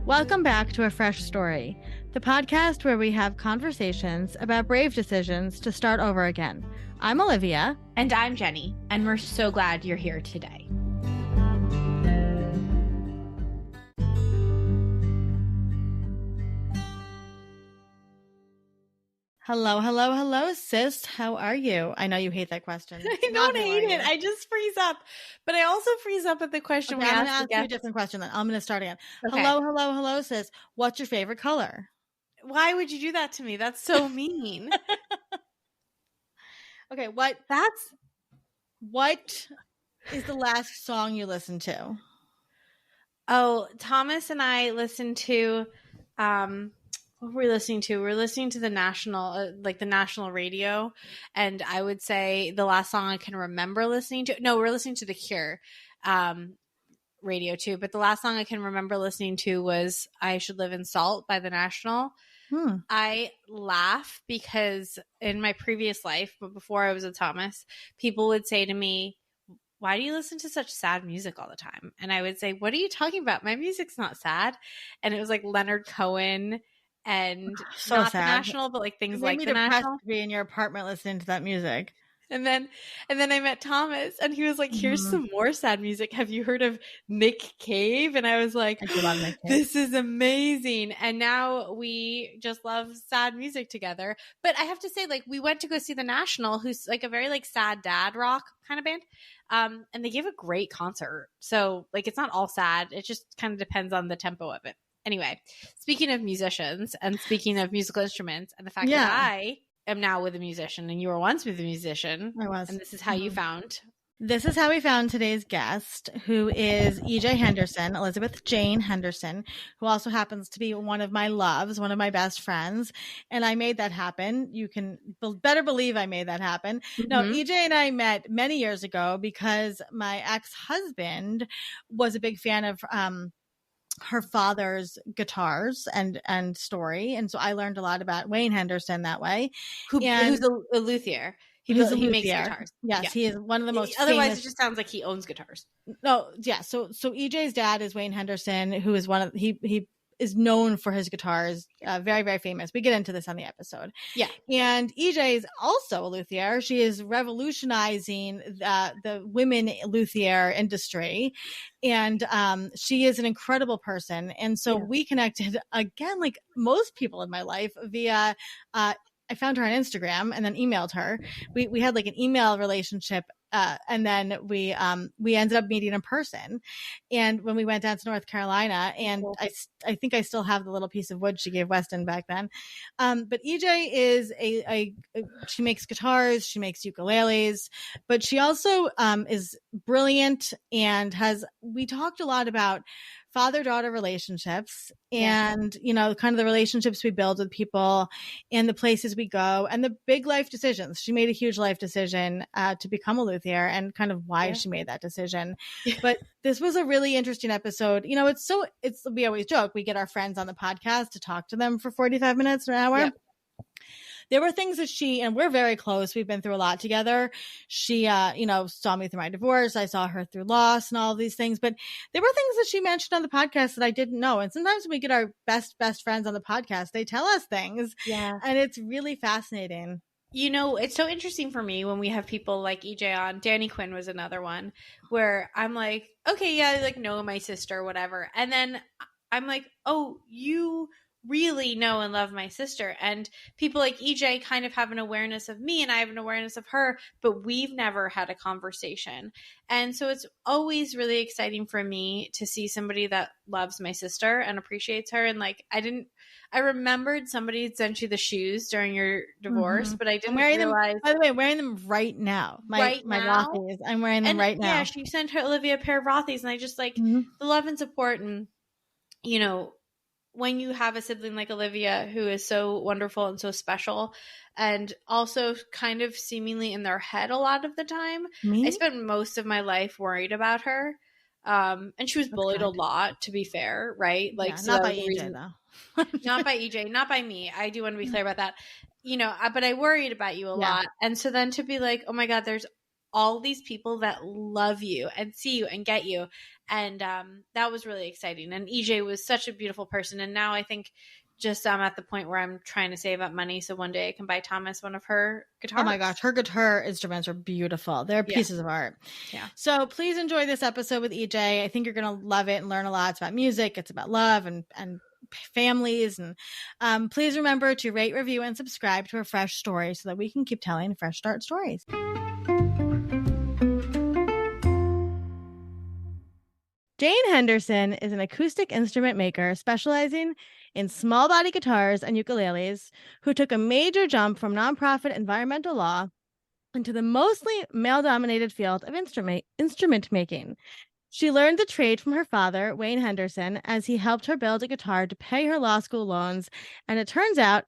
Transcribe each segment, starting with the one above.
Welcome back to A Fresh Story, the podcast where we have conversations about brave decisions to start over again. I'm Olivia. And I'm Jenny, and we're so glad you're here today. Hello, sis. How are you? I know you hate that question. I don't hate it. I just freeze up. But I also freeze up at the question I'm going to ask you a different question then. I'm going to start again. Okay. Hello, sis. What's your favorite color? Why would you do that to me? That's so mean. Okay, what is the last song you listened to? Oh, Thomas and I listened to what were we listening to? We're listening to the national, the national radio. And I would say the last song I can remember listening to, no, we're listening to The Cure radio too. But the last song I can remember listening to was I Should Live in Salt by the National. I laugh because in my previous life, but before I was with Thomas, people would say to me, why do you listen to such sad music all the time? And I would say, what are you talking about? My music's not sad. And it was like Leonard Cohen and so not sad. The National, but like things like The National. To be in your apartment listening to that music. And then I met Thomas and he was like, here's some more sad music. Have you heard of Nick Cave? And I was like, this is amazing. And now we just love sad music together. But I have to say, like, we went to go see The National, who's like a very like sad dad rock kind of band. And they gave a great concert. So like, it's not all sad. It just kind of depends on the tempo of it. Anyway, speaking of musicians and speaking of musical instruments and the fact that I am now with a musician and you were once with a musician. I was. And this is how you found. This is how we found today's guest, who is Jayne Henderson, Elizabeth Jayne Henderson, who also happens to be one of my loves, one of my best friends. And I made that happen. You can better believe I made that happen. No, EJ and I met many years ago because my ex-husband was a big fan of her father's guitars and story. And so I learned a lot about Jayne Henderson that way. Who's a luthier. He makes guitars. Yes, he is one of the most Otherwise, famous. it just sounds like he owns guitars. No, yeah. So EJ's dad is Jayne Henderson, who is he is known for his guitars, very, very famous. We get into this on the episode. Yeah. And EJ is also a luthier. She is revolutionizing the women luthier industry. And she is an incredible person. And so we connected again, like most people in my life, via I found her on Instagram and then emailed her. We had like an email relationship. And then we ended up meeting in person. And when we went down to North Carolina, and I think I still have the little piece of wood she gave Weston back then. But EJ is she makes guitars, she makes ukuleles, but she also is brilliant and we talked a lot about father-daughter relationships and, you know, kind of the relationships we build with people and the places we go and the big life decisions. She made a huge life decision to become a luthier and kind of why she made that decision. But this was a really interesting episode. You know, we always joke, we get our friends on the podcast to talk to them for 45 minutes, an hour. Yeah. There were things that and we're very close. We've been through a lot together. She, saw me through my divorce. I saw her through loss and all of these things. But there were things that she mentioned on the podcast that I didn't know. And sometimes when we get our best friends on the podcast, they tell us things. Yeah. And it's really fascinating. You know, it's so interesting for me when we have people like EJ on. Danny Quinn was another one where I'm like, okay, yeah, I like know my sister, whatever. And then I'm like, oh, you really know and love my sister. And people like EJ kind of have an awareness of me and I have an awareness of her, but we've never had a conversation. And so it's always really exciting for me to see somebody that loves my sister and appreciates her. And like, I remembered somebody had sent you the shoes during your divorce, but I didn't realize. By the way, I'm wearing them right now. My Rothy's. I'm wearing them right now. Yeah, she sent her Olivia a pair of Rothy's, and I just like the love and support. And, you know, when you have a sibling like Olivia, who is so wonderful and so special, and also kind of seemingly in their head a lot of the time. I spent most of my life worried about her. And she was bullied a lot, to be fair, right? Like, so not by EJ, though. Not by EJ, not by me. I do want to be clear about that. You know, but I worried about you a lot. And so then to be like, oh my God, there's all these people that love you and see you and get you. And that was really exciting. And EJ was such a beautiful person. And now I think just I'm at the point where I'm trying to save up money so one day I can buy Thomas one of her guitars. Oh my gosh, her instruments are beautiful. They're pieces of art. Yeah. So please enjoy this episode with EJ. I think you're going to love it and learn a lot. It's about music. It's about love and families. And please remember to rate, review, and subscribe to A Fresh Story so that we can keep telling fresh start stories. Jayne Henderson is an acoustic instrument maker specializing in small body guitars and ukuleles, who took a major jump from nonprofit environmental law into the mostly male-dominated field of instrument making. She learned the trade from her father, Wayne Henderson, as he helped her build a guitar to pay her law school loans, and it turns out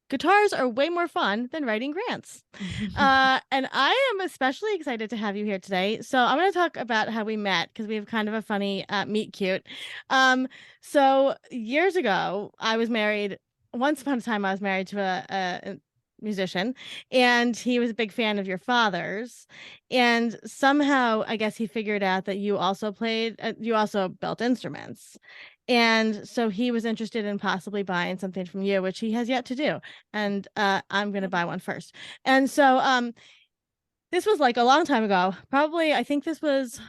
guitars are way more fun than writing grants. And I am especially excited to have you here today. So I'm going to talk about how we met because we have kind of a funny meet cute. So years ago, I was married. Once upon a time, I was married to a musician, and he was a big fan of your father's. And somehow, I guess he figured out that you also built instruments. And so he was interested in possibly buying something from you, which he has yet to do. And I'm going to buy one first. And so this was like a long time ago. Probably, I think this was,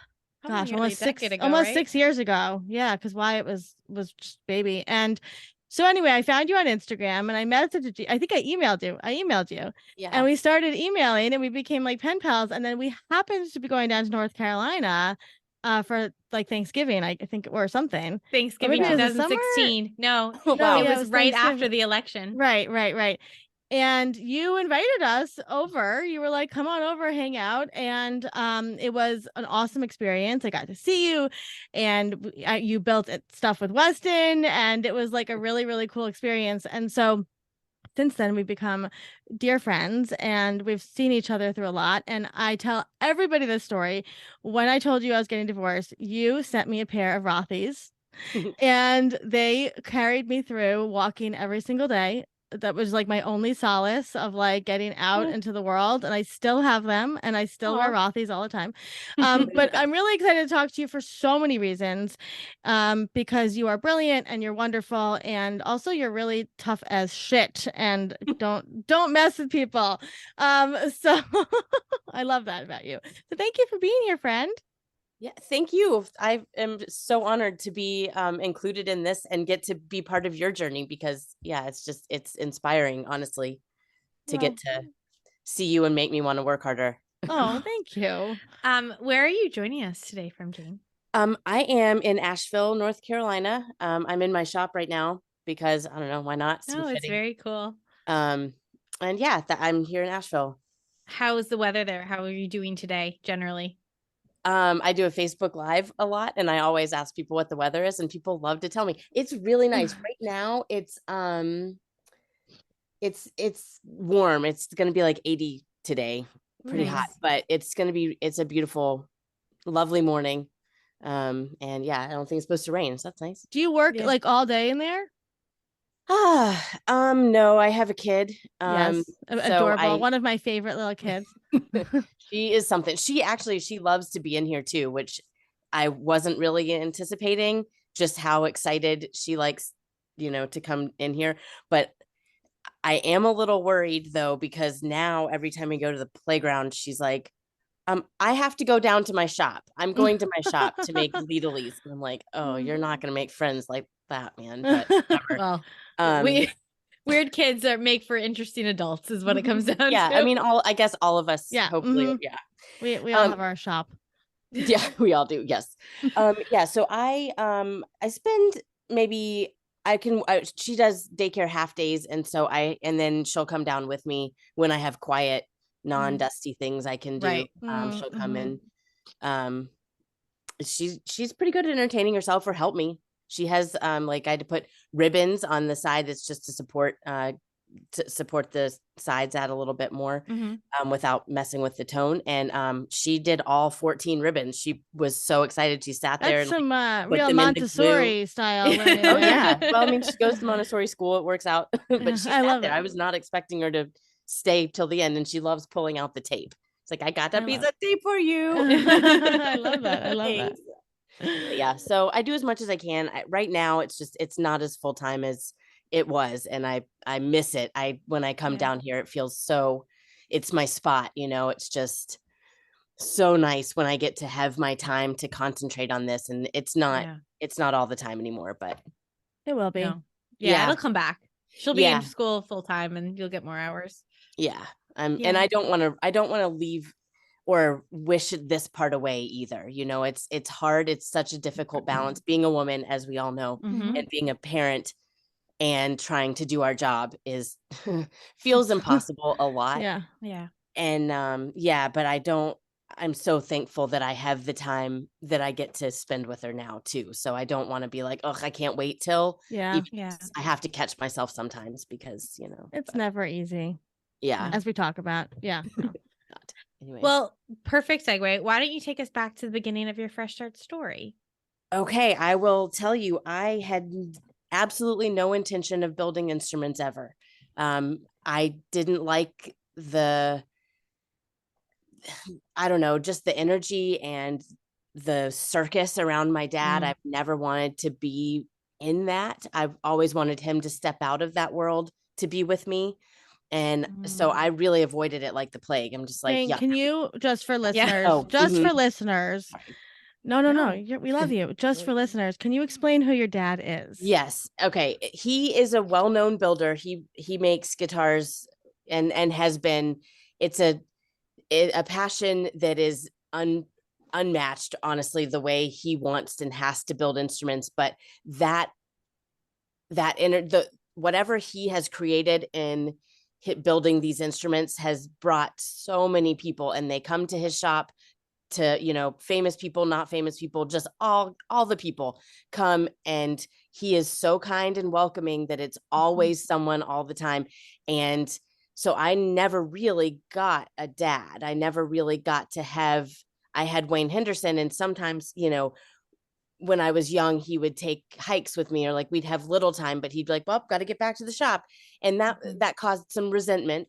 almost 6 years ago. Yeah, because Wyatt was just baby. And so anyway, I found you on Instagram and I messaged you. I think I emailed you. Yeah. And we started emailing and we became like pen pals. And then we happened to be going down to North Carolina for like Thanksgiving, I think, or something. Thanksgiving 2016. No, wow. It was right after the election. Right. And you invited us over. You were like, come on over, hang out. And it was an awesome experience. I got to see you, and you built stuff with Weston, and it was like a really, really cool experience. And so since then, we've become dear friends, and we've seen each other through a lot. And I tell everybody this story. When I told you I was getting divorced, you sent me a pair of Rothy's, and they carried me through walking every single day. That was like my only solace of like getting out into the world, and I still have them, and I still wear Rothy's all the time. But I'm really excited to talk to you for so many reasons, because you are brilliant and you're wonderful, and also you're really tough as shit, and don't mess with people. So I love that about you. So thank you for being here, friend. Yeah, thank you. I am so honored to be included in this and get to be part of your journey, because it's inspiring, honestly, to get to see you and make me want to work harder. Oh, thank you. Where are you joining us today from, Jayne? I am in Asheville, North Carolina. I'm in my shop right now because I don't know, why not? Oh, it's very cool. And yeah, I'm here in Asheville. How is the weather there? How are you doing today generally? I do a Facebook Live a lot, and I always ask people what the weather is, and people love to tell me. It's really nice. Right now, it's warm. It's going to be like 80 today, pretty hot, but it's a beautiful, lovely morning. And yeah, I don't think it's supposed to rain, so that's nice. Do you work like all day in there? No, I have a kid. Yes, adorable. One of my favorite little kids. She is something. She loves to be in here too, which I wasn't really anticipating, just how excited she likes, to come in here. But I am a little worried though, because now every time we go to the playground, she's like, I have to go down to my shop. I'm going to my shop to make Lidlies. And I'm like, oh, you're not going to make friends like that, man. But whatever. Well, weird kids make for interesting adults is what it comes down to. Yeah, I mean, I guess all of us, hopefully, we all have our shop. Yeah, we all do. Yes. Yeah. So I spend maybe she does daycare half days, and then she'll come down with me when I have quiet, non-dusty things I can do. Right. She'll come in. She's pretty good at entertaining herself, or help me. She has I had to put ribbons on the side that's just to support the sides out a little bit more, without messing with the tone. And she did all 14 ribbons. She was so excited. She sat there. That's some real Montessori style. Oh yeah. Well, I mean, she goes to Montessori school. It works out. But she sat there. I was not expecting her to stay till the end, and she loves pulling out the tape. like, I got a piece of tape for you. I love that. I love that. Yeah. So I do as much as I can. Right now, it's not as full time as it was. And I miss it. When I come down here, it feels so, it's my spot, it's just so nice when I get to have my time to concentrate on this. And it's not all the time anymore, but it will be. No. Yeah, it'll come back. She'll be in school full time and you'll get more hours. Yeah. And I don't want to leave or wish this part away either. It's hard. It's such a difficult balance being a woman, as we all know, and being a parent and trying to do our job feels impossible a lot. Yeah. And but I'm so thankful that I have the time that I get to spend with her now too. So I don't want to be like, oh, I can't wait till. I have to catch myself sometimes because, it's never easy. Yeah. As we talk about. Yeah. Anyways. Well, perfect segue. Why don't you take us back to the beginning of your Fresh Start story? Okay, I will tell you, I had absolutely no intention of building instruments ever. I didn't like I don't know, just the energy and the circus around my dad. I've never wanted to be in that. I've always wanted him to step out of that world to be with me. And so I really avoided it like the plague. I'm just like, Jayne, can you, just for listeners, for listeners, Sorry. No, we love you. Just for listeners, can you explain who your dad is? Yes. Okay. He is a well-known builder. He makes guitars and has been, it's a passion that is unmatched, honestly, the way he wants and has to build instruments. But whatever he has created in building these instruments has brought so many people, and they come to his shop to, famous people, not famous people, just all the people come, and he is so kind and welcoming that it's always someone all the time. And so I never really got a dad. I never really got to I had Jayne Henderson, and sometimes, when I was young, he would take hikes with me, or like we'd have little time, but he'd be like, well, got to get back to the shop. And that caused some resentment,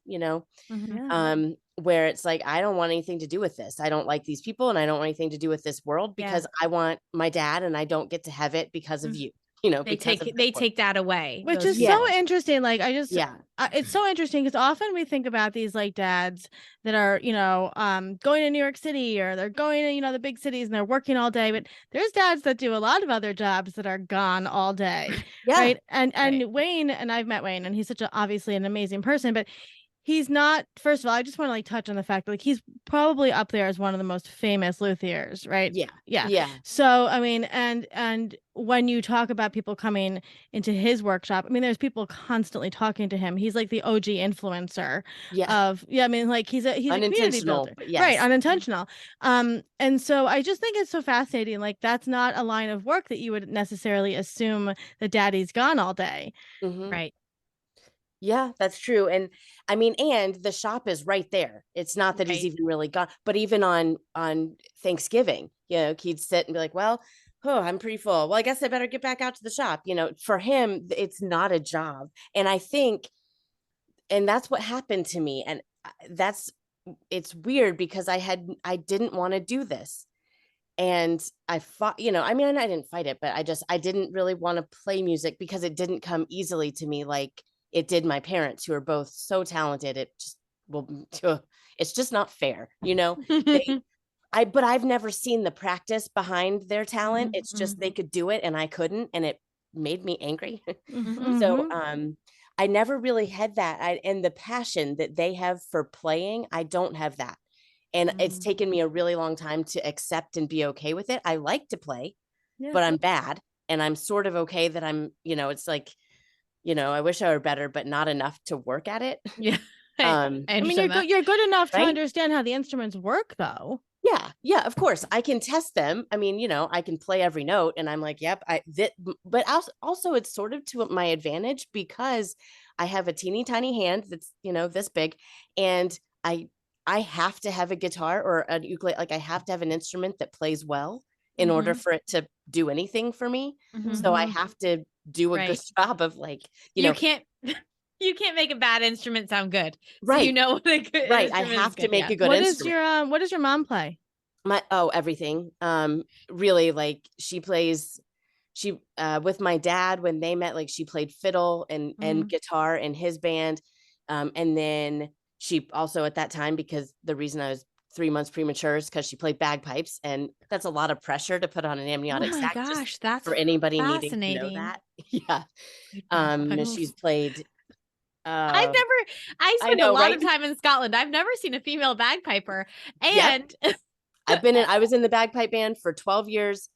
where it's like, I don't want anything to do with this. I don't like these people, and I don't want anything to do with this world because I want my dad, and I don't get to have it because of you. They take that away, which is so interesting. Like, it's so interesting because often we think about these like dads that are, going to New York City, or they're going to, the big cities, and they're working all day. But there's dads that do a lot of other jobs that are gone all day. Right. And Jayne, and I've met Jayne, and he's obviously an amazing person, but he's not, first of all, I just want to touch on the fact that he's probably up there as one of the most famous luthiers, right? Yeah. So, I mean, and when you talk about people coming into his workshop, I mean, there's people constantly talking to him. He's like the OG influencer he's a community builder. Right, unintentional. And so I just think it's so fascinating. Like, that's not a line of work that you would necessarily assume that daddy's gone all day. Right. Yeah, that's true. And I mean, and the shop is right there. It's not that he's even really gone, but even on Thanksgiving, he'd sit and be like, well, I'm pretty full. Well, I guess I better get back out to the shop. For him, it's not a job. And I think, and that's what happened to me. And it's weird because I didn't want to do this. And I fought, I mean, I didn't fight it, but I didn't really want to play music because it didn't come easily to me. Like it did my parents, who are both so talented. It's just not fair, but I've never seen the practice behind their talent. It's just they could do it and I couldn't, and it made me angry. So I never really had that. And the passion that they have for playing, I don't have that. And it's taken me a really long time to accept and be okay with it. I like to play, but I'm bad, and I'm sort of okay that I'm, it's like, I wish I were better, but not enough to work at it. Yeah. I mean, you're good enough to understand how the instruments work, though. Yeah, of course. I can test them. I mean, I can play every note, and I'm like, yep. But also it's sort of to my advantage because I have a teeny tiny hand that's, this big, and I have to have a guitar or an ukulele. Like I have to have an instrument that plays well in order for it to do anything for me. So I have to do a good job of like, you can't You can't make a bad instrument sound good. Right. So you know what a good I instrument have is to good, make yeah. a good instrument. What does your mom play? Everything. Really, like she plays. She with my dad when they met, like she played fiddle and guitar in his band, and then she also at that time, because the reason I was 3 months premature is because she played bagpipes, and that's a lot of pressure to put on an amniotic Oh my sac. gosh, that's for anybody needing to know fascinating. that. Yeah. Bagpipes. She's played. I I spent know, a lot right? of time in Scotland. I've never seen a female bagpiper. Yep. And I was in the bagpipe band for 12 years.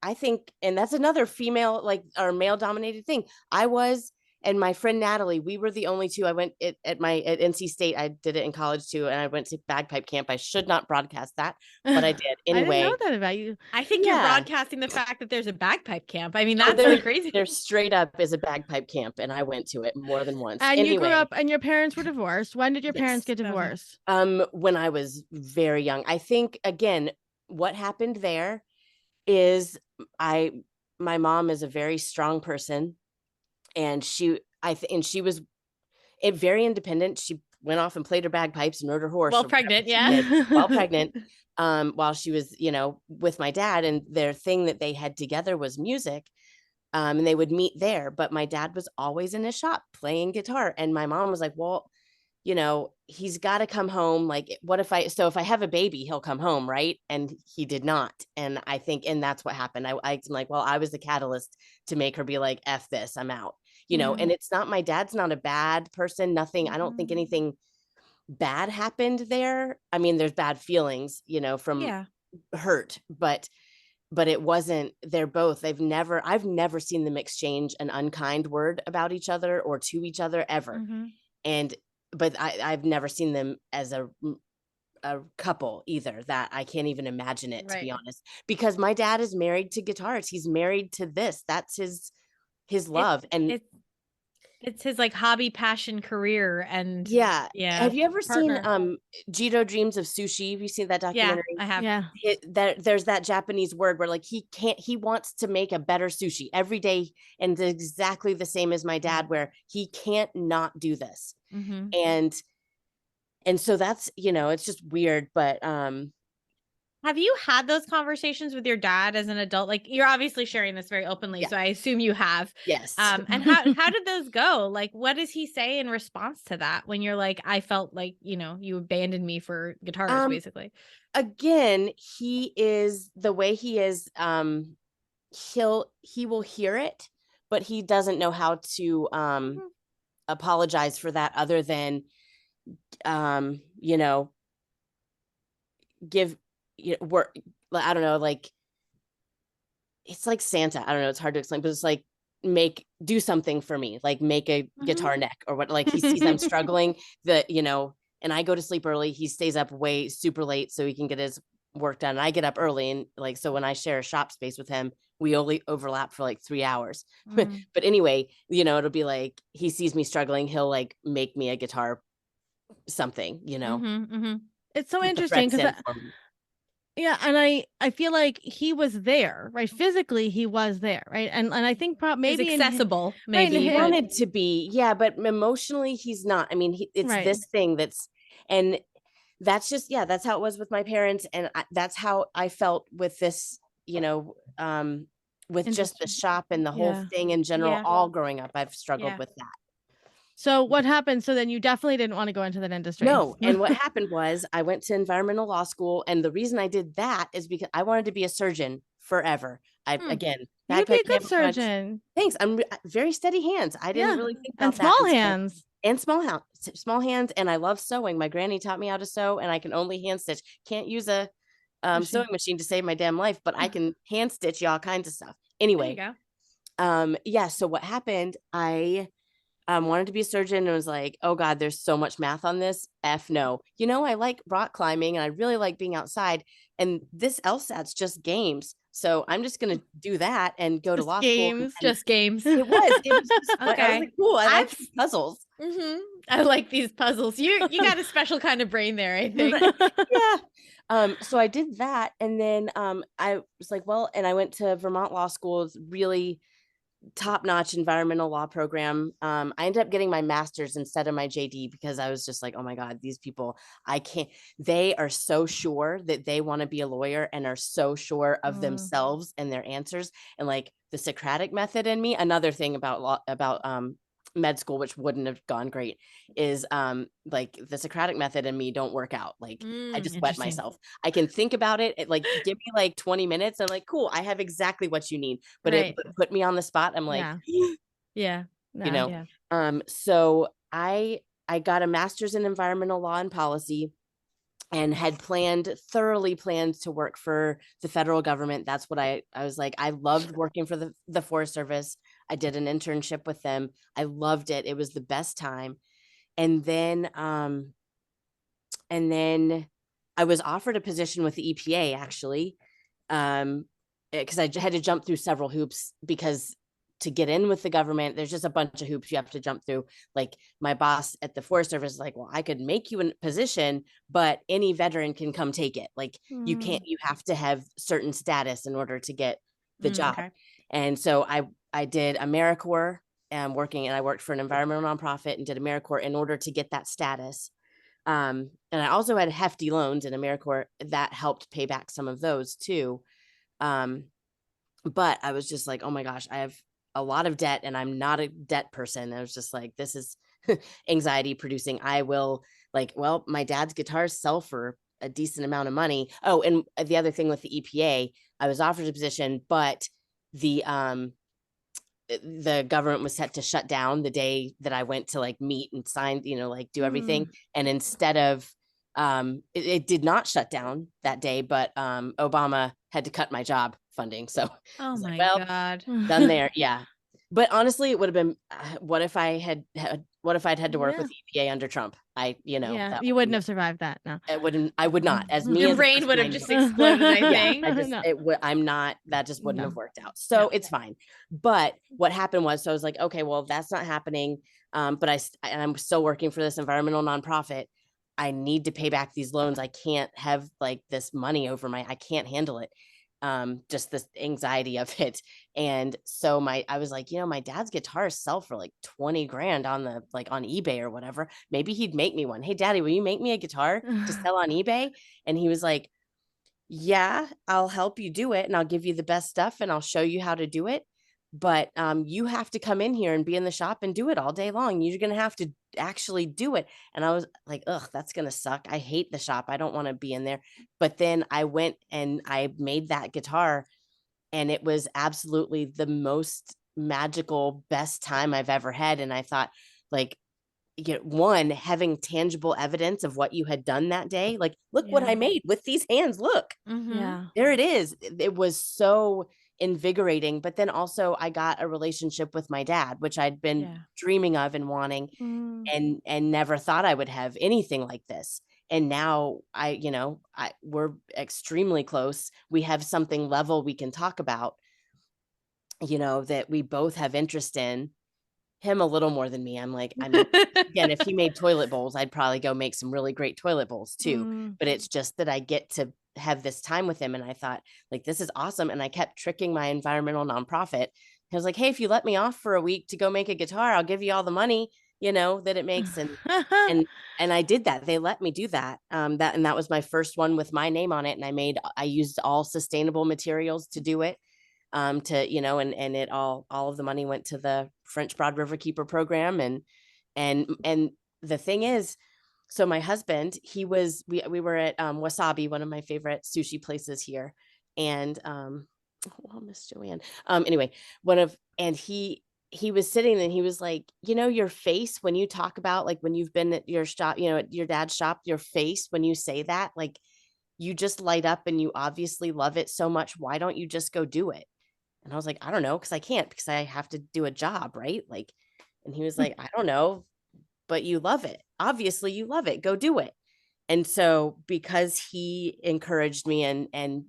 I think, and that's another female, like, or male dominated thing. I was, and my friend Natalie, we were the only two. I went at NC State. I did it in college too. And I went to bagpipe camp. I should not broadcast that, but I did anyway. I didn't know that about you. I think you're broadcasting the fact that there's a bagpipe camp. I mean, that's crazy. There straight up is a bagpipe camp, and I went to it more than once. And you grew up, and your parents were divorced. When did your parents get divorced? When I was very young. I think, again, what happened there is my mom is a very strong person, and she was very independent. She went off and played her bagpipes and rode her horse. While pregnant, while pregnant, while she was, with my dad, and their thing that they had together was music. And they would meet there, but my dad was always in his shop playing guitar. And my mom was like, well, he's got to come home. Like, if I have a baby, he'll come home. Right. And he did not. And I think, and that's what happened. I'm like, well, I was the catalyst to make her be like, F this, I'm out, and it's not, my dad's not a bad person. Nothing. I don't think anything bad happened there. I mean, there's bad feelings, from hurt, but it wasn't, I've never seen them exchange an unkind word about each other or to each other ever. But I've never seen them as a couple either, that I can't even imagine it, to be honest, because my dad is married to guitars. He's married to this. That's his love. It's his like hobby, passion, career. And have you ever seen Jiro Dreams of Sushi? Have you seen that documentary? I have. There's that Japanese word where, like, he wants to make a better sushi every day, and it's exactly the same as my dad, where he can't not do this. And so that's, it's just weird, but have you had those conversations with your dad as an adult? Like, you're obviously sharing this very openly, so I assume you have. Yes. And how did those go? Like, what does he say in response to that when you're like, I felt like, you abandoned me for guitars, basically? Again, he is the way he is. He will hear it, but he doesn't know how to apologize for that, other than give work. I don't know, like, it's like Santa. I don't know, it's hard to explain, but it's like, do something for me, like make a guitar neck or what. Like, he sees I'm struggling, and I go to sleep early. He stays up way super late so he can get his work done. And I get up early, and like, so when I share a shop space with him, we only overlap for like 3 hours. But anyway, it'll be like, he sees me struggling, he'll like make me a guitar something, It's so interesting because and I feel like he was there, right? Physically, he was there, right? And I think maybe he's accessible, maybe he wanted to be, but emotionally he's not. I mean, it's this thing and that's just, that's how it was with my parents, and that's how I felt with this, with just the shop and the whole thing in general. All growing up, I've struggled with that. So what happened? So then you definitely didn't want to go into that industry. No. And what happened was, I went to environmental law school. And the reason I did that is because I wanted to be a surgeon forever. Again, you'd be a good surgeon. Thanks. I'm very steady hands. I didn't really think about that. And small hands. And I love sewing. My granny taught me how to sew, and I can only hand stitch. Can't use a sewing machine to save my damn life, but I can hand stitch all kinds of stuff. Anyway. There you go. So what happened, I wanted to be a surgeon, and was like, oh God, there's so much math on this. F no. I like rock climbing, and I really like being outside, and this LSAT's just games. So I'm just going to do that and go to law school. Just games. It was just, okay. I was like, cool. I like these puzzles. I like these puzzles. You got a special kind of brain there, I think. So I did that. And then I was like, well, and I went to Vermont Law School. It's really top-notch environmental law program. I ended up getting my master's instead of my JD because I was just like, oh my God, these people, I can't, they are so sure that they want to be a lawyer and are so sure of themselves and their answers. And like the Socratic method in me, another thing about law, about med school, which wouldn't have gone great, is like the Socratic method and me don't work out. Like I just wet myself. I can think about it, like give me like 20 minutes. I'm like, cool, I have exactly what you need. But it put me on the spot. I'm like, yeah. you know, so I got a master's in environmental law and policy and had thoroughly planned to work for the federal government. That's what I was like, I loved working for the Forest Service. I did an internship with them. I loved it. It was the best time. And then I was offered a position with the EPA actually. Because I had to jump through several hoops because to get in with the government, there's just a bunch of hoops you have to jump through. Like my boss at the Forest Service is like, well, I could make you a position, but any veteran can come take it. Like you can't, you have to have certain status in order to get the job. Okay. And so I did AmeriCorps and I worked for an environmental nonprofit and did AmeriCorps in order to get that status. And I also had hefty loans in AmeriCorps that helped pay back some of those too. But I was just like, oh my gosh, I have a lot of debt and I'm not a debt person. I was just like, this is anxiety producing. I will like, well, my dad's guitars sell for a decent amount of money. Oh, and the other thing with the EPA, I was offered a position, but the government was set to shut down the day that I went to like meet and sign, like do everything. And instead of, it did not shut down that day, but Obama had to cut my job funding. So oh my God, done there. Yeah. But honestly, it would have been, what if I'd had to work with EPA under Trump? You wouldn't have survived that. No, I would not. As me, your brain would have just exploded. I think. I'm not. That just wouldn't have worked out. So it's fine. But what happened was, so I was like, okay, well, that's not happening. But I'm still working for this environmental nonprofit. I need to pay back these loans. I can't have like this money over I can't handle it. Just this anxiety of it. And so I was like, my dad's guitars sell for like 20 grand on eBay or whatever. Maybe he'd make me one. Hey daddy, will you make me a guitar to sell on eBay? And he was like, yeah, I'll help you do it. And I'll give you the best stuff and I'll show you how to do it. But you have to come in here and be in the shop and do it all day long. You're going to have to actually do it. And I was like, ugh, that's going to suck. I hate the shop. I don't want to be in there. But then I went and I made that guitar and it was absolutely the most magical, best time I've ever had. And I thought like, one, having tangible evidence of what you had done that day, like, look what I made with these hands. Look, there it is. It was so invigorating. But then also I got a relationship with my dad, which I'd been dreaming of and wanting and never thought I would have anything like this. And now we're extremely close. We have something level we can talk about, that we both have interest in. Him a little more than me. I'm like, again, if he made toilet bowls, I'd probably go make some really great toilet bowls too. But it's just that I get to have this time with him. And I thought like, this is awesome. And I kept tricking my environmental nonprofit. I was like, hey, if you let me off for a week to go make a guitar, I'll give you all the money, that it makes. And I did that. They let me do that. That was my first one with my name on it. And I used all sustainable materials to do it. And it all of the money went to the French Broad River Keeper program. And the thing is, so my husband, we were at Wasabi, one of my favorite sushi places here. And Miss Joanne. Anyway, he was sitting and he was like, your face when you talk about like when you've been at your shop, at your dad's shop, your face when you say that, like you just light up and you obviously love it so much. Why don't you just go do it? And I was like, I don't know, because I can't, because I have to do a job, right? Like, and he was like, I don't know, but you love it. Obviously you love it. Go do it. And so because he encouraged me and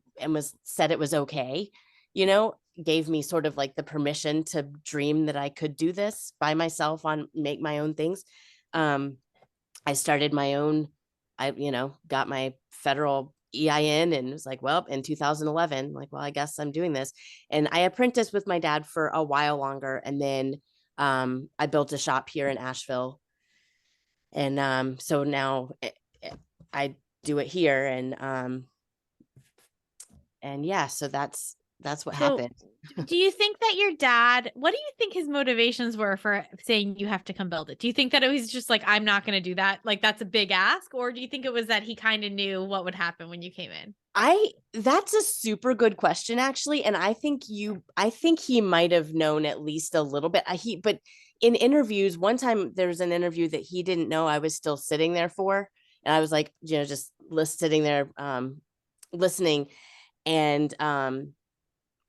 said it was okay, gave me sort of like the permission to dream that I could do this by myself make my own things. I started my own, got my federal EIN and was like, well, in 2011, like, well, I guess I'm doing this. And I apprenticed with my dad for a while longer. And then I built a shop here in Asheville. And so now I do it here. And yeah, so that's what happened. Do you think that your dad, what do you think his motivations were for saying you have to come build it? Do you think that it was just like, I'm not going to do that? Like, that's a big ask? Or do you think it was that he kind of knew what would happen when you came in? That's a super good question, actually. And I think he might have known at least a little bit. But in interviews, one time there was an interview that he didn't know I was still sitting there for. And I was like, just sitting there, listening. And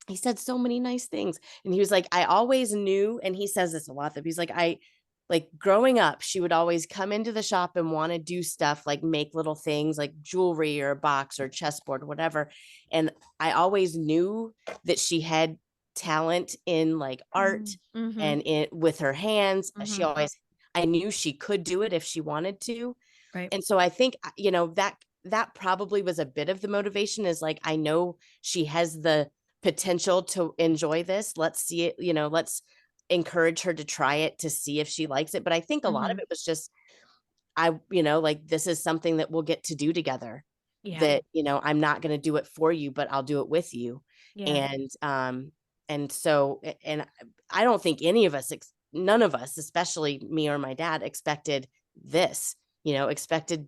he said so many nice things. And he was like, I always knew, and he says this a lot, that he's like growing up, she would always come into the shop and want to do stuff like make little things like jewelry or a box or chessboard, whatever. And I always knew that she had talent in like art and with her hands. I knew she could do it if she wanted to. Right. And so I think, that probably was a bit of the motivation, is like, I know she has the potential to enjoy this. Let's see it, let's encourage her to try it to see if she likes it. But I think a lot of it was just, like, this is something that we'll get to do together. That, I'm not going to do it for you, but I'll do it with you. And so, and I don't think none of us, especially me or my dad, expected this, expected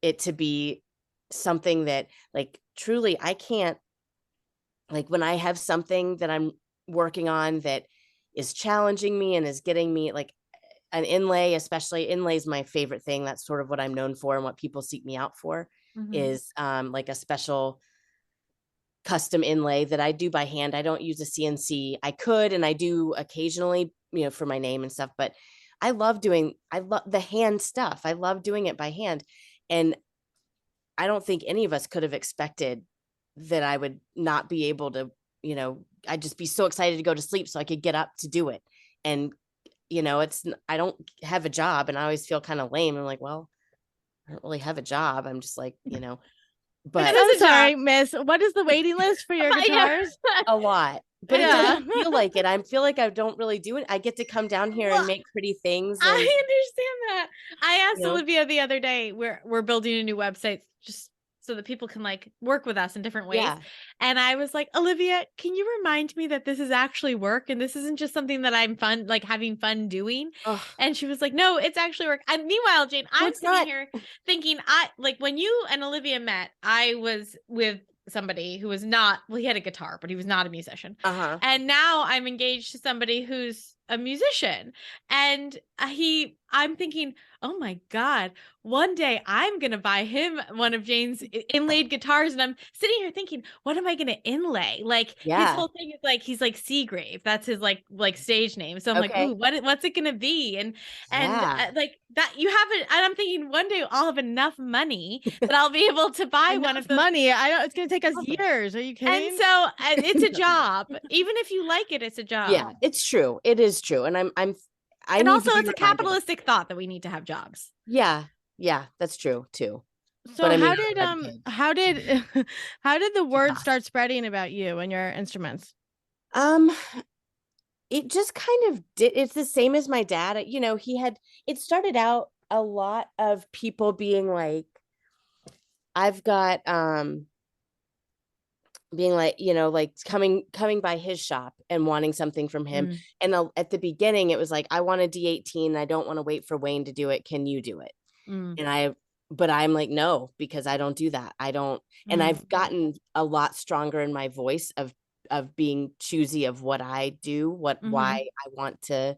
it to be something that, like, truly I can't, like, when I have something that I'm working on that is challenging me and is getting me like an inlay, especially inlay is my favorite thing. That's sort of what I'm known for and what people seek me out for is like a special custom inlay that I do by hand. I don't use a CNC. I could, and I do occasionally, for my name and stuff, but I love the hand stuff. I love doing it by hand. And I don't think any of us could have expected that I would not be able to, I'd just be so excited to go to sleep so I could get up to do it. And, I don't have a job, and I always feel kind of lame. I'm like, well, I don't really have a job. I'm just like, but I'm sorry, miss. What is the waiting list for your guitars? A lot. But it doesn't feel like it. I feel like I don't really do it. I get to come down here and make pretty things. And, I understand that. I asked Olivia the other day, we're building a new website just so that people can like work with us in different ways. Yeah. And I was like, Olivia, can you remind me that this is actually work and this isn't just something that I'm having fun doing? Ugh. And she was like, no, it's actually work. And meanwhile, Jayne, I'm sitting here thinking, when you and Olivia met, I was with somebody who was not, he had a guitar, but he was not a musician. And now I'm engaged to somebody who's a musician. And I'm thinking, oh my God, one day I'm going to buy him one of Jayne's inlaid guitars. And I'm sitting here thinking, what am I going to inlay? Like his whole thing is like, he's like Seagrave. That's his like stage name. So I'm like, ooh, what's it going to be? And like that you haven't, and I'm thinking one day I'll have enough money that I'll be able to buy one of those. Money. It's going to take us years. Are you kidding? And so it's a job. Even if you like it, it's a job. Yeah, it's true. It is true. And and also it's a capitalistic thought that we need to have jobs. Yeah, that's true too. So how did the word start spreading about you and your instruments? It just kind of did. It's the same as my dad. It started out a lot of people being like, I've got being like, like coming by his shop and wanting something from him. And at the beginning it was like, I want a D18. I don't want to wait for Wayne to do it. Can you do it? But I'm like, no, because I don't do that. I don't. And I've gotten a lot stronger in my voice of being choosy of what I do, why I want to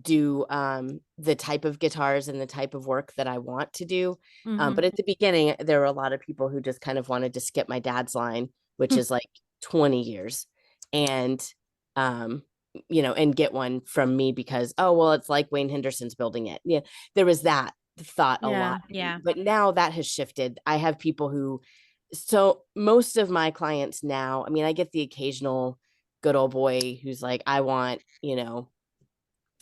do the type of guitars and the type of work that I want to do. But at the beginning, there were a lot of people who just kind of wanted to skip my dad's line, which is like 20 years. And, and get one from me because, oh, well, it's like Wayne Henderson's building it. Yeah. There was that thought a lot. Yeah. But now that has shifted. I have people so most of my clients now, I mean, I get the occasional good old boy who's like, I want,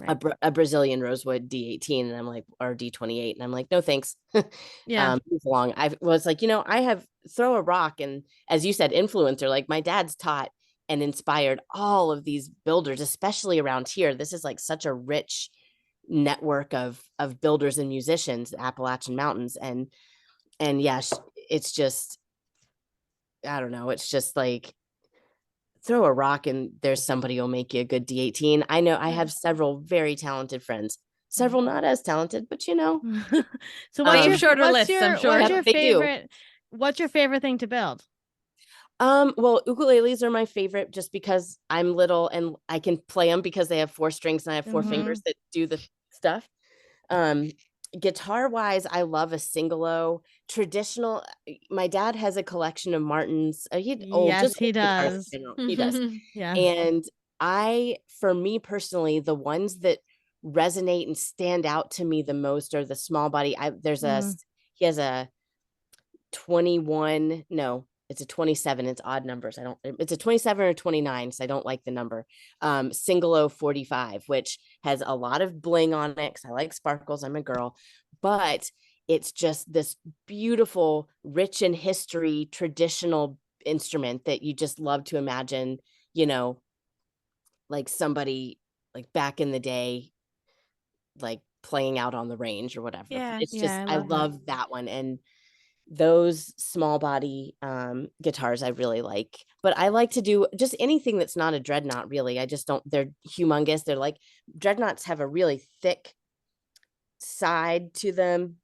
a Brazilian rosewood D18, and I'm like, or D28, and I'm like, no thanks. Yeah. Move along. I was like, I have throw a rock, and as you said, influencer. Like my dad's taught and inspired all of these builders, especially around here. This is like such a rich network of builders and musicians, the Appalachian Mountains, and yeah, it's just, I don't know, it's just like throw a rock and there's somebody who'll make you a good D18. I know I have several very talented friends, several not as talented, but So what's your shorter what's list, your I'm sure. what's Yep, your they do. favorite what's your favorite thing to build? Well, ukuleles are my favorite just because I'm little and I can play them because they have 4 strings and I have 4 fingers that do the stuff. Guitar wise, I love a singolo. Traditional, my dad has a collection of Martins. Yes, he guitars does. in general. He does. Yeah. And for me personally, the ones that resonate and stand out to me the most are the small body. He has a 21, no, it's a 27. It's odd numbers. It's a 27 or 29. So I don't like the number. Singolo 45, which has a lot of bling on it. Cause I like sparkles. I'm a girl, but it's just this beautiful, rich in history, traditional instrument that you just love to imagine, like somebody like back in the day, like playing out on the range or whatever. Yeah. It's just, Yeah, I love that one. And those small body guitars I really like, but I like to do just anything that's not a dreadnought. Really, I just don't, they're humongous. They're like, dreadnoughts have a really thick side to them.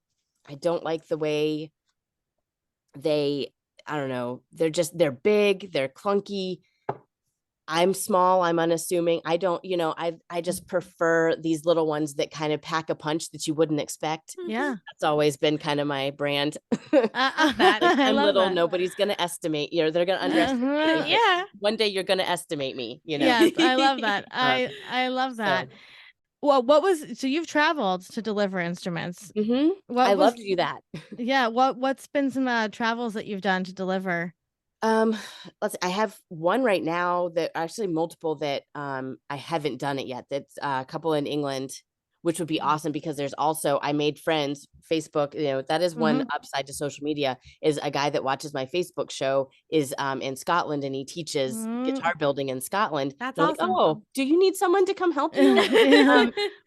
I don't like the way I don't know, they're big, they're clunky. I'm small, I'm unassuming. I don't, I just prefer these little ones that kind of pack a punch that you wouldn't expect. Yeah. That's always been kind of my brand. I I'm love little, that. nobody's going to estimate, they're going to underestimate me. Yeah. One day you're going to estimate me, Yes, I love that. I love that. Well, so you've traveled to deliver instruments. I love to do that. Yeah, what's been some travels that you've done to deliver? I have one right now, that actually multiple that I haven't done it yet. That's a couple in England, which would be awesome because there's also, I made friends, Facebook, that is one upside to social media, is a guy that watches my Facebook show is in Scotland, and he teaches guitar building in Scotland. That's awesome. awesome. Like, oh, do you need someone to come help you?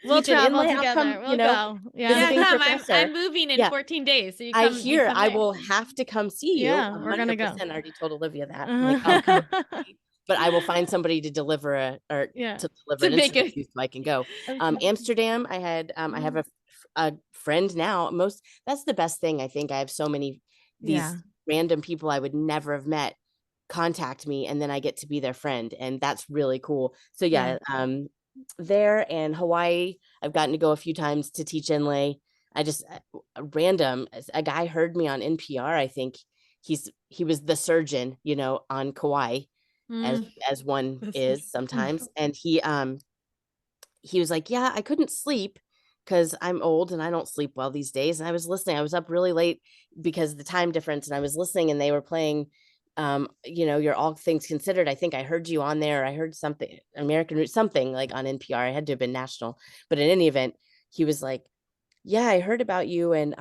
We'll teach an travel inlay? I'll together. come, We'll go. Yeah. visiting Come. professor. I'm moving in 14 days. So you come. I hear come I there. will have to come see you. Yeah, we're gonna go. 100%. I already told Olivia that. I'm like, oh, come. But I will find somebody to deliver an instrument so I can go. Amsterdam, I had I have a friend now. That's the best thing. I think I have so many these random people I would never have met contact me, and then I get to be their friend, and that's really cool. So there, and Hawaii, I've gotten to go a few times to teach inlay. I just random, a guy heard me on NPR. I think he was the surgeon, on Kauai, as one is sometimes. And he was like, yeah, I couldn't sleep because I'm old and I don't sleep well these days. And I was listening. I was up really late because of the time difference, and I was listening, and they were playing your All Things Considered. I think I heard you on there. I heard something American Roots, something like on NPR. I had to have been national, but in any event, he was like, yeah, I heard about you. And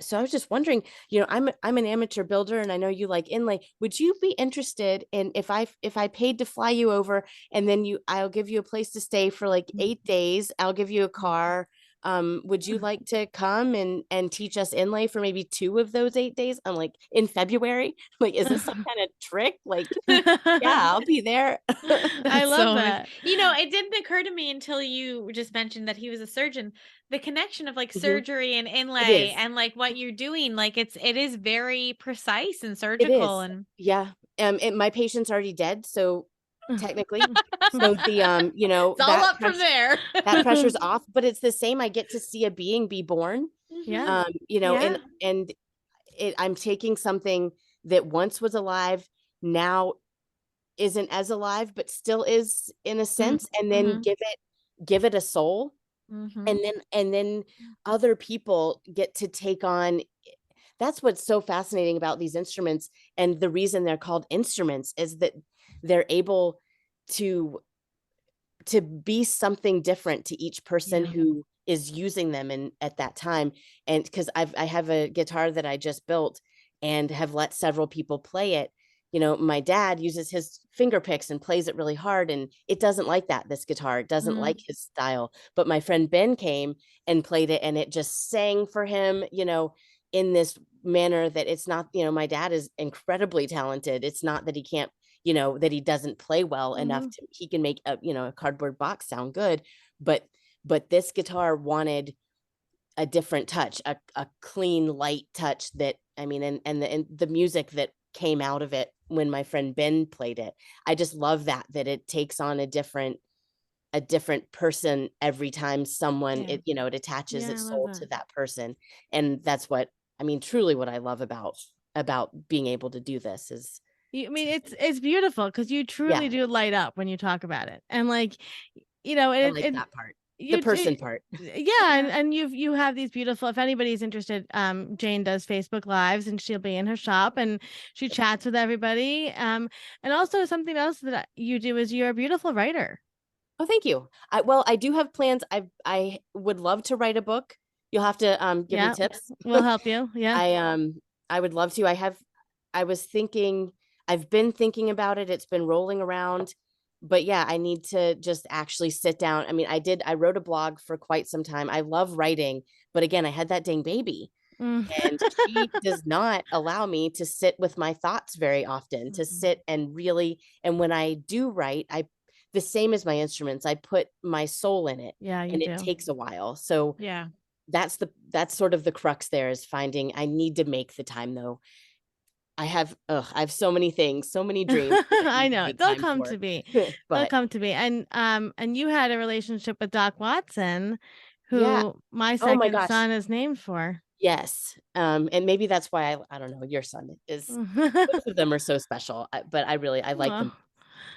so I was just wondering, I'm an amateur builder, and I know you like inlay. Would you be interested in if I paid to fly you over, and then I'll give you a place to stay for like 8 days. I'll give you a car. Would you like to come and teach us inlay for maybe 2 of those 8 days? I'm like, in February? Like, is this some kind of trick? Like, yeah, I'll be there. I love that. It didn't occur to me until you just mentioned that he was a surgeon. The connection of like surgery and inlay and like what you're doing, like it is very precise and surgical. And my patient's already dead, so technically, so the it's all up from there. That pressure's off, but it's the same. I get to see a being be born. And I'm taking something that once was alive, now isn't as alive, but still is in a sense, and then give it a soul. And then other people get to take on. That's what's so fascinating about these instruments, and the reason they're called instruments is that they're able to to be something different to each person who is using them at that time. And because I have a guitar that I just built and have let several people play it. You know, my dad uses his finger picks and plays it really hard, and it doesn't like that. This guitar, it doesn't like his style. But my friend Ben came and played it, and it just sang for him, you know, in this manner that it's not, you know, my dad is incredibly talented. It's not that he can't, you know, that he doesn't play well enough to, he can make a, you know, a cardboard box sound good, but this guitar wanted a different touch, a clean, light touch that, I mean, and the music that came out of it when my friend Ben played it, I just love that it takes on a different person every time someone, it, you know, it attaches its soul to that person. And that's what, I mean, truly what I love about being able to do this is, I mean, it's beautiful because you truly do light up when you talk about it. And like, you know, I like that part. The person part. Yeah. And you have these beautiful, if anybody's interested, Jayne does Facebook Lives and she'll be in her shop and she chats with everybody. And also something else that you do is you're a beautiful writer. Oh, thank you. I do have plans. I would love to write a book. You'll have to give me tips. We'll help you. Yeah. I would love to. I've been thinking about it. It's been rolling around. But yeah, I need to just actually sit down. I mean, I wrote a blog for quite some time. I love writing, but again, I had that dang baby. And she does not allow me to sit with my thoughts very often, to sit and really, and when I do write, the same as my instruments, I put my soul in it. Yeah, you and do. It takes a while. So yeah, that's sort of the crux there, is finding, I need to make the time though. I have so many things, so many dreams. I know they'll come to be. They'll come to be. And you had a relationship with Doc Watson, who my second son is named for. Yes. And maybe that's why I don't know, your son is, both of them are so special, but I like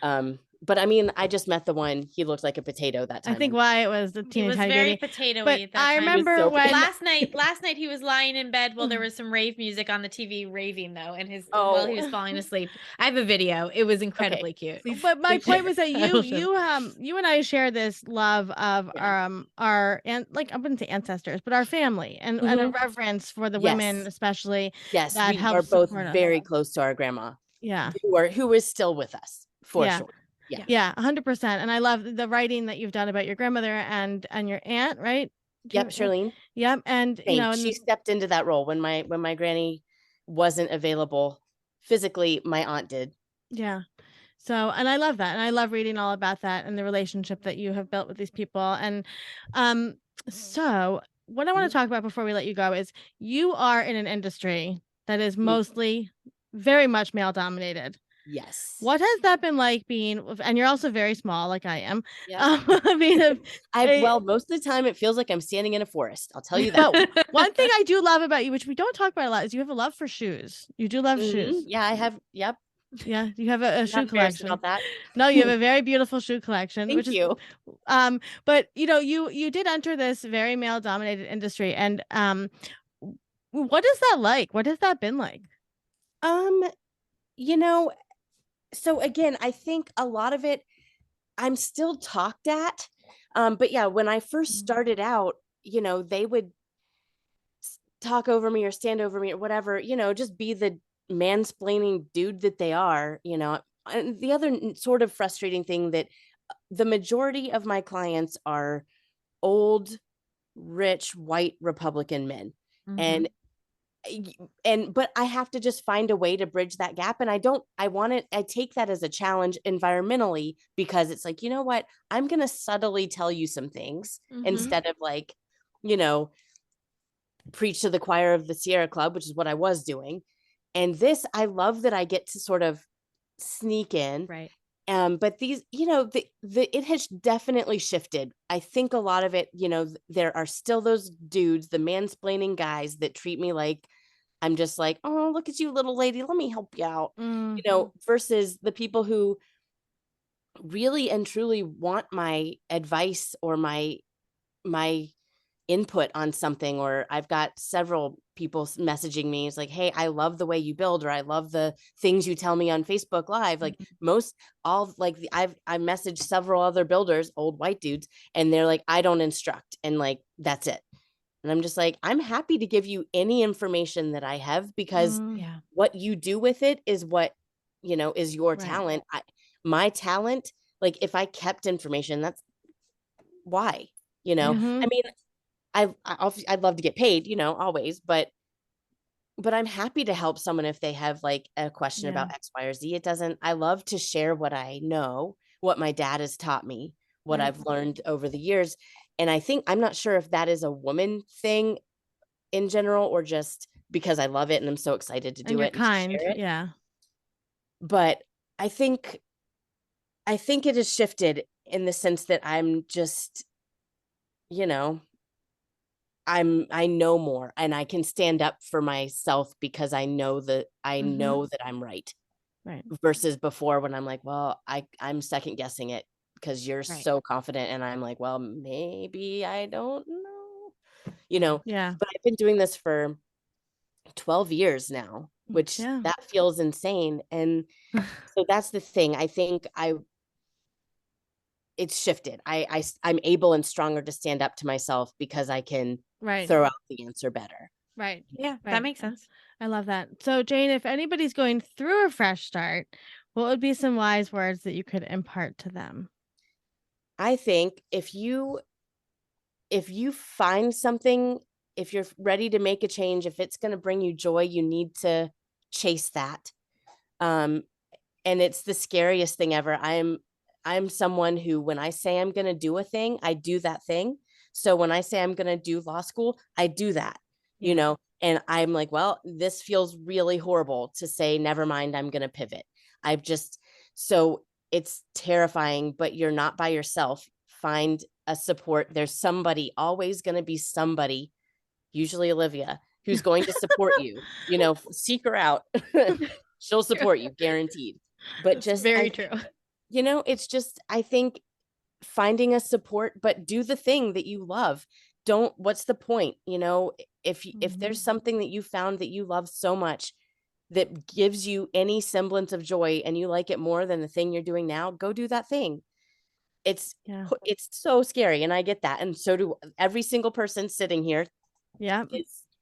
them. But I mean, I just met the one, he looked like a potato that time. I think Wyatt was the teeny tiny very baby. potatoey at that I time. remember when last night he was lying in bed while there was some rave music on the TV, raving though, and while he was falling asleep. I have a video. It was incredibly cute. But my point was that you and I share this love of our and like I wouldn't say ancestors, but our family and a reverence for the women, especially. Yes, that we are both very us. close to our grandma. Yeah, who is still with us for sure. Yeah, 100%. And I love the writing that you've done about your grandmother and your aunt, right? Yep, Charlene. Yep, and you know, she stepped into that role when my granny wasn't available physically. My aunt did. Yeah. So, and I love that, and I love reading all about that and the relationship that you have built with these people. And so what I want to talk about before we let you go is you are in an industry that is mostly very much male dominated. Yes. What has that been like being, and you're also very small like I am. Yeah. I mean, well, most of the time it feels like I'm standing in a forest. I'll tell you that. One thing I do love about you, which we don't talk about a lot, is you have a love for shoes. You do love shoes. Yeah, I have. Yep. Yeah, you have a shoe collection. About that. No, you have a very beautiful shoe collection. Thank you. But you know, you did enter this very male dominated industry, and what is that like? What has that been like? You know, so again, I think a lot of it I'm still talked at. But yeah, when I first started out, you know, they would talk over me or stand over me or whatever, you know, just be the mansplaining dude that they are, you know. And the other sort of frustrating thing, that the majority of my clients are old, rich, white Republican men. But I have to just find a way to bridge that gap. And I take that as a challenge environmentally, because it's like, you know what, I'm going to subtly tell you some things instead of like, you know, preach to the choir of the Sierra Club, which is what I was doing. And this, I love that I get to sort of sneak in. Right. But these, you know, it has definitely shifted. I think a lot of it, you know, there are still those dudes, the mansplaining guys that treat me like I'm just like, oh, look at you, little lady, let me help you out, you know, versus the people who really and truly want my advice or my input on something, or I've got several people messaging me. It's like, hey, I love the way you build, or I love the things you tell me on Facebook Live. Like I messaged several other builders, old white dudes, and they're like, I don't instruct. And like, that's it. And I'm just like, I'm happy to give you any information that I have, because what you do with it is what, is your talent. My talent, like if I kept information, that's why, I mean, I'd love to get paid, always, but I'm happy to help someone if they have like a question about X, Y, or Z. I love to share what I know, what my dad has taught me, what I've learned over the years. And I'm not sure if that is a woman thing in general, or just because I love it and I'm so excited to do it and kind. to share it. Yeah. But I think it has shifted in the sense that I'm just, I know more, and I can stand up for myself because I know that I'm right. Right. Versus before, when I'm like, well, I'm second guessing it because you're so confident, and I'm like, well, maybe I don't know. Yeah. But I've been doing this for 12 years now, which that feels insane. And so that's the thing. I think it's shifted. I'm able and stronger to stand up to myself because I can throw out the answer better. Right. Yeah, that makes sense. I love that. So Jayne, if anybody's going through a fresh start, what would be some wise words that you could impart to them? I think if you find something, if you're ready to make a change, if it's going to bring you joy, you need to chase that. And it's the scariest thing ever. I'm someone who, when I say I'm going to do a thing, I do that thing. So when I say I'm going to do law school, I do that, and I'm like, well, this feels really horrible to say, never mind, I'm going to pivot. So it's terrifying, but you're not by yourself. Find a support. There's somebody, always going to be somebody, usually Olivia, who's going to support you, seek her out. She'll support you, guaranteed. But just very true. It's just, I think, finding a support, but do the thing that you love. What's the point? If there's something that you found that you love so much that gives you any semblance of joy, and you like it more than the thing you're doing now, go do that thing. It's so scary. And I get that. And so do every single person sitting here.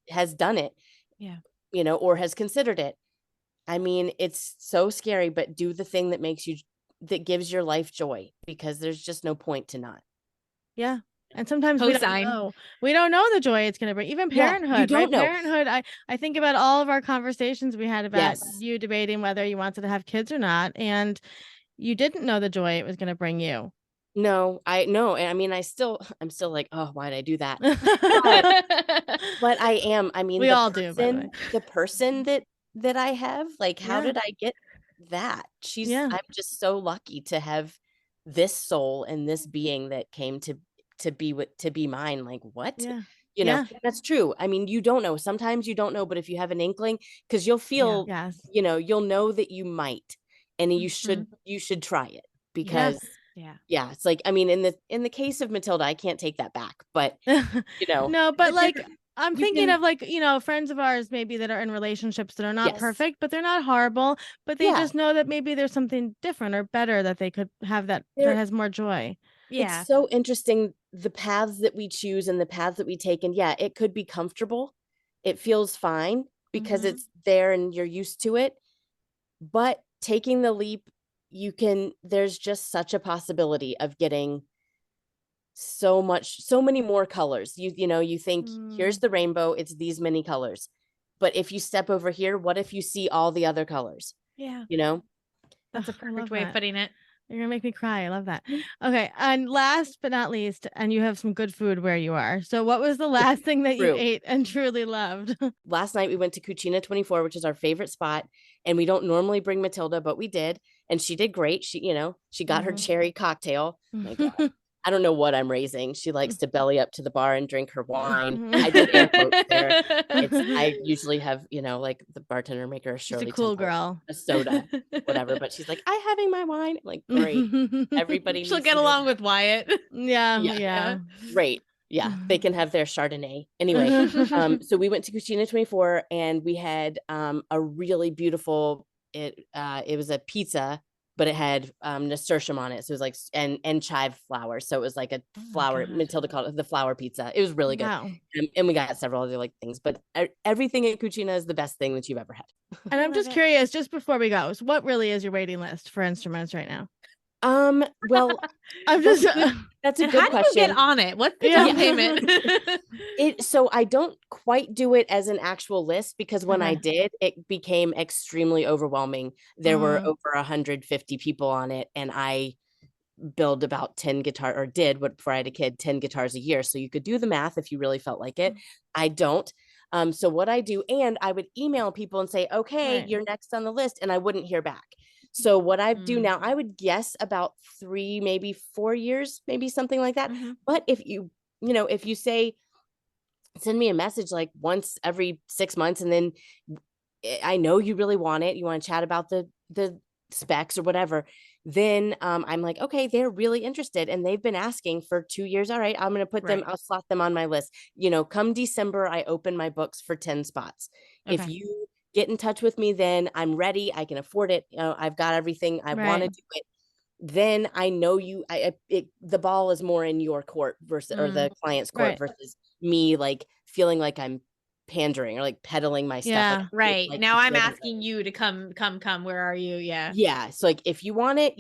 Has done it. Or has considered it. I mean, it's so scary, but do the thing that gives your life joy, because there's just no point to not. Yeah. And sometimes we don't know the joy it's going to bring. Even parenthood, you don't know. Parenthood, I think about all of our conversations we had about you debating whether you wanted to have kids or not, and you didn't know the joy it was going to bring you. No, I know. I mean, I'm still like, oh, why did I do that? But I am. I mean, we all do, by the way. The person that I have, like, how did I get that? I'm just so lucky to have this soul and this being that came to be mine. Like, what? That's true. I mean, you don't know. Sometimes you don't know, but if you have an inkling, because you'll feel, you'll know that you might, and you should try it, because it's like, I mean, in the case of Matilda, I can't take that back, but no, but like, I'm thinking of like, friends of ours maybe that are in relationships that are not perfect, but they're not horrible, but they just know that maybe there's something different or better that they could have that has more joy. It's so interesting, the paths that we choose and the paths that we take. And it could be comfortable. It feels fine because it's there and you're used to it. But taking the leap, there's just such a possibility of getting so many more colors. You think, here's the rainbow, it's these many colors. But if you step over here, what if you see all the other colors? Yeah. That's a perfect way of putting it. You're gonna make me cry. I love that. Okay, and last but not least, and you have some good food where you are. So what was the last thing that you ate and truly loved? Last night we went to Cucina 24, which is our favorite spot, and we don't normally bring Matilda, but we did, and she did great. She got her cherry cocktail. My God. I don't know what I'm raising. She likes to belly up to the bar and drink her wine. I did air quotes there. I usually have, like the bartender make her a Shirley She's a cool Temple, girl, a soda, whatever. But she's like, I'm having my wine. I'm like, great. Everybody she'll get along with Wyatt. Yeah. Great. Yeah, they can have their Chardonnay. Anyway, so we went to Cucina 24 and we had a really beautiful, it was a pizza, but it had nasturtium on it. So it was like, and chive flour. So it was like a flour, Matilda called it the flour pizza. It was really good. Wow. And we got several other like things, but everything at Cucina is the best thing that you've ever had. And I'm just curious, just before we go, so what really is your waiting list for instruments right now? Well, I'm just that's a And good how do question. you get on it? What's the Yeah. down payment? So I don't quite do it as an actual list because when I did, it became extremely overwhelming. There were over 150 people on it, and I build about 10 guitar or did what before I had a kid 10 guitars a year. So you could do the math if you really felt like it. I don't. So what I do, and I would email people and say, okay, you're next on the list, and I wouldn't hear back. So what I do now, I would guess about 3, maybe 4 years, maybe something like that. But if if you say, send me a message like once every 6 months, and then I know you really want it, you want to chat about the specs or whatever, then I'm like, okay, they're really interested and they've been asking for 2 years. All right, I'm going to put them, I'll slot them on my list. Come December, I open my books for 10 spots. If you get in touch with me, then I'm ready. I can afford it. I've got everything. I want to do it. Then I know the ball is more in your court versus, or the client's court versus me like feeling like I'm pandering or like peddling my stuff. Like, like now I'm asking you to come. Where are you? Yeah. So like, if you want it,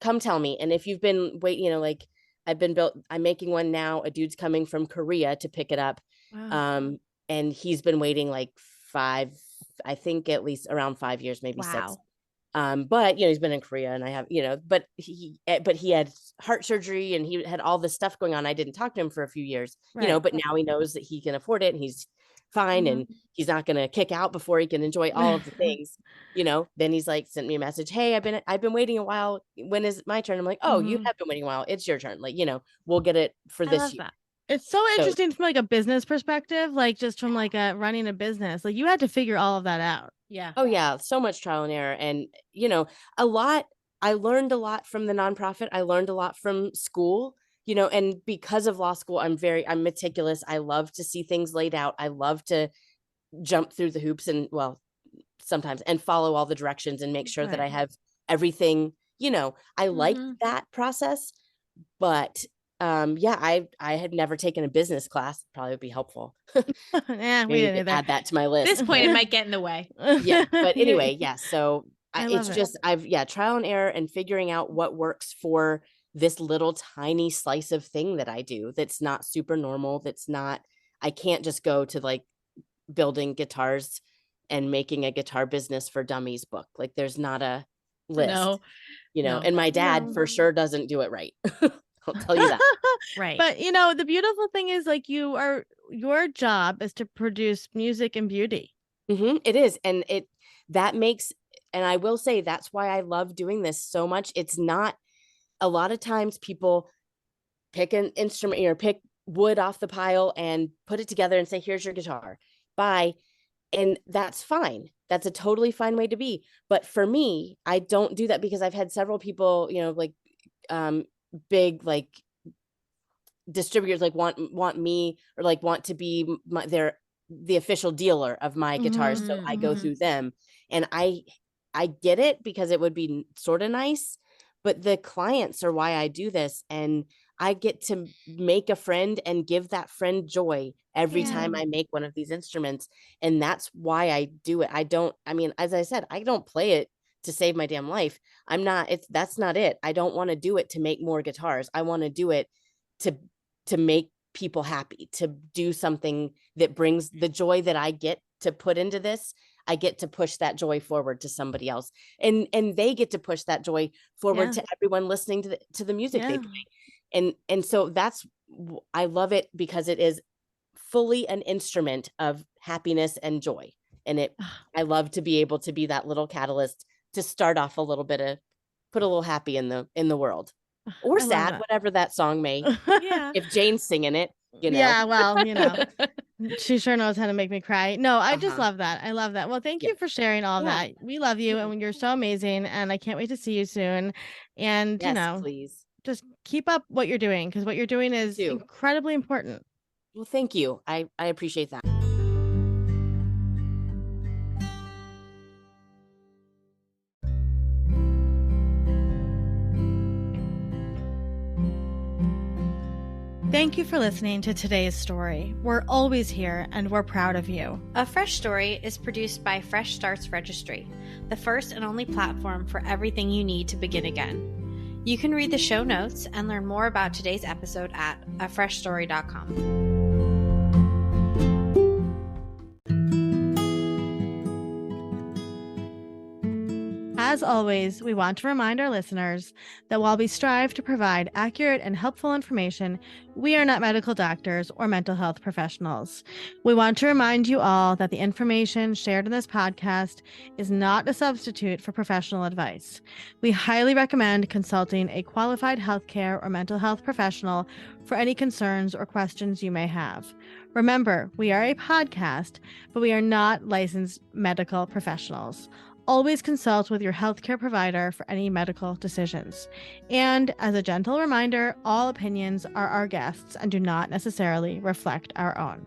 come tell me. And if you've been waiting, like I'm making one now. A dude's coming from Korea to pick it up. Wow. And he's been waiting like 5, I think at least around 5 years, maybe 6. But he's been in Korea and I have, but he had heart surgery and he had all this stuff going on. I didn't talk to him for a few years, but now he knows that he can afford it and he's fine and he's not going to kick out before he can enjoy all of the things, then he's like, sent me a message. Hey, I've been waiting a while. When is my turn? I'm like, oh, you have been waiting a while. It's your turn. Like, we'll get it for this year. It's so interesting from like a business perspective, like just from like running a business, like you had to figure all of that out. Yeah. Oh yeah. So much trial and error. And, I learned a lot from the nonprofit. I learned a lot from school, and because of law school, I'm meticulous. I love to see things laid out. I love to jump through the hoops and sometimes and follow all the directions and make sure that I have everything, I like that process, but I had never taken a business class. Probably would be helpful. Yeah, we didn't add that to my list. At this point, it might get in the way. Yeah, but anyway, yeah. So it's just I've trial and error and figuring out what works for this little tiny slice of thing that I do. That's not super normal. That's not. I can't just go to like building guitars and making a guitar business for dummies book. Like there's not a list. No. And my dad for sure doesn't do it right. I'll tell you that. Right. But the beautiful thing is like your job is to produce music and beauty. It is. And that makes, and I will say that's why I love doing this so much. It's not, a lot of times people pick an instrument or pick wood off the pile and put it together and say, here's your guitar, bye. And that's fine. That's a totally fine way to be. But for me, I don't do that because I've had several people, like big like distributors like want me or like want to be the official dealer of my guitars. So I go through them, and I get it because it would be sort of nice, but the clients are why I do this, and I get to make a friend and give that friend joy every time I make one of these instruments. And that's why I do it. As I said, I don't play it to save my damn life. That's not it. I don't want to do it to make more guitars. I want to do it to make people happy, to do something that brings the joy that I get to put into this. I get to push that joy forward to somebody else, and they get to push that joy forward to everyone listening to the music they play. And so I love it because it is fully an instrument of happiness and joy. And I love to be able to be that little catalyst to start off a little bit of, put a little happy in the world, or sad, whatever that song may. If Jayne's singing it, Yeah, well, she sure knows how to make me cry. No, I just love that. I love that. Well, thank you for sharing all of that. We love you, and you're so amazing, and I can't wait to see you soon. And yes, please just keep up what you're doing, because what you're doing is incredibly important. Well, thank you. I appreciate that. Thank you for listening to today's story. We're always here and we're proud of you. A Fresh Story is produced by Fresh Starts Registry, the first and only platform for everything you need to begin again. You can read the show notes and learn more about today's episode at afreshstory.com. As always, we want to remind our listeners that while we strive to provide accurate and helpful information, we are not medical doctors or mental health professionals. We want to remind you all that the information shared in this podcast is not a substitute for professional advice. We highly recommend consulting a qualified healthcare or mental health professional for any concerns or questions you may have. Remember, we are a podcast, but we are not licensed medical professionals. Always consult with your healthcare provider for any medical decisions. And as a gentle reminder, all opinions are our guests and do not necessarily reflect our own.